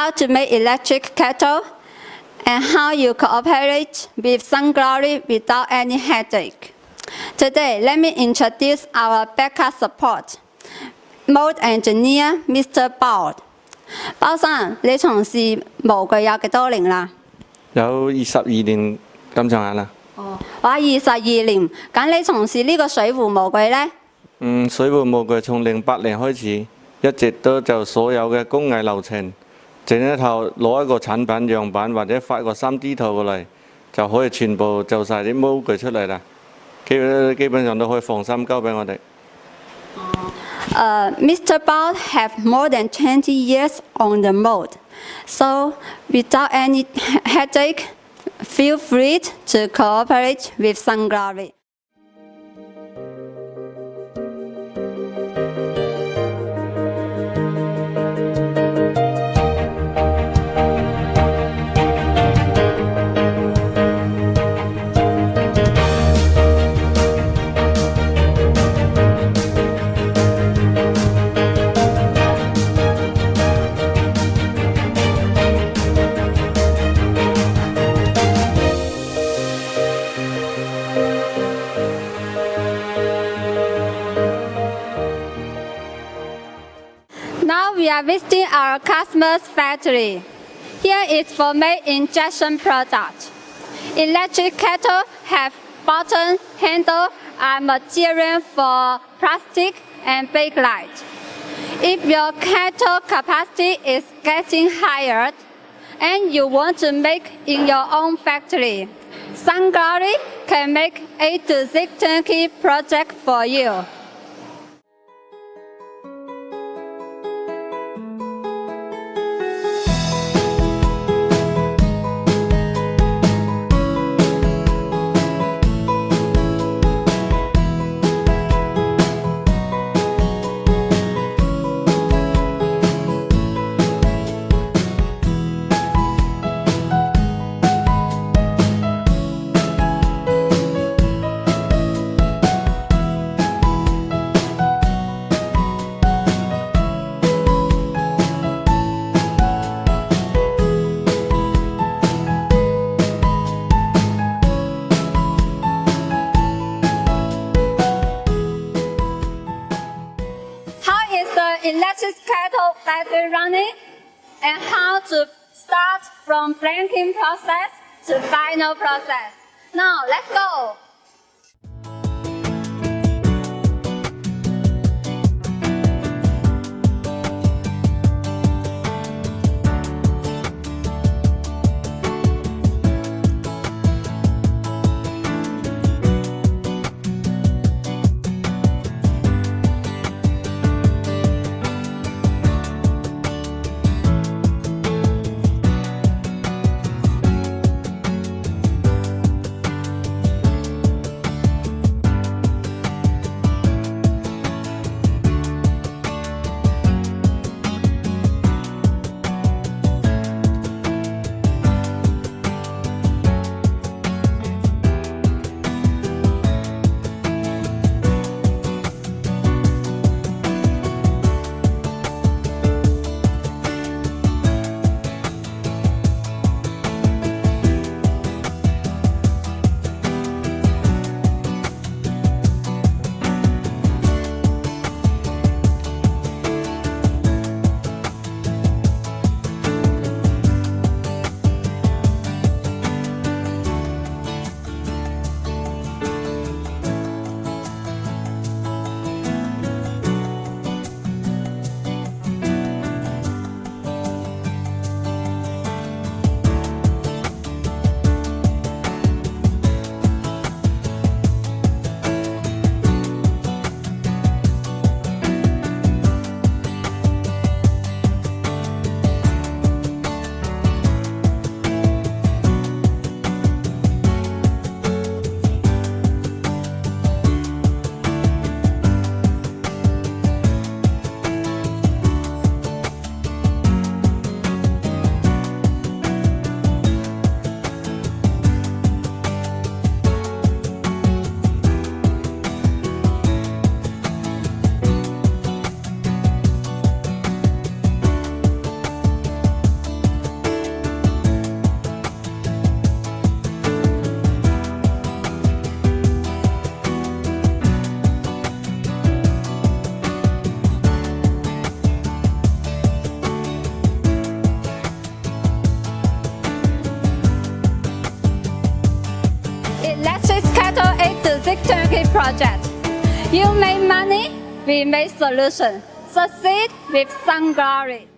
how to make electric kettle, and how you cooperate with Sunglory without any headache. Today, let me introduce our backup support, mold engineer, Mr. Bao. 包生，你從事模具有幾多年啦？有22年咁上下啦。哇，22年，咁你從事呢個水壺模具呢？水壺模具從08年開始，一直都就所有嘅工藝流程，整一套攞一個產品樣板或者發個3D 圖過嚟，就可以全部做晒啲模具出嚟啦。基本上都可以放心交俾我哋。Mr. Bao have more than 20 years on the mold, so without any headache, feel free to cooperate with Sunglory. Now we are visiting our customer's factory. Here is for made injection product. Electric kettle have button, handle, and material for plastic and backlight. If your kettle capacity is getting higher and you want to make in your own factory, Sunglory can make A to Z turnkey project for you. Electric kettle battery running, and how to start from blanking process to final process. Now let's go. You make money, we make solution. Succeed with Sunglory.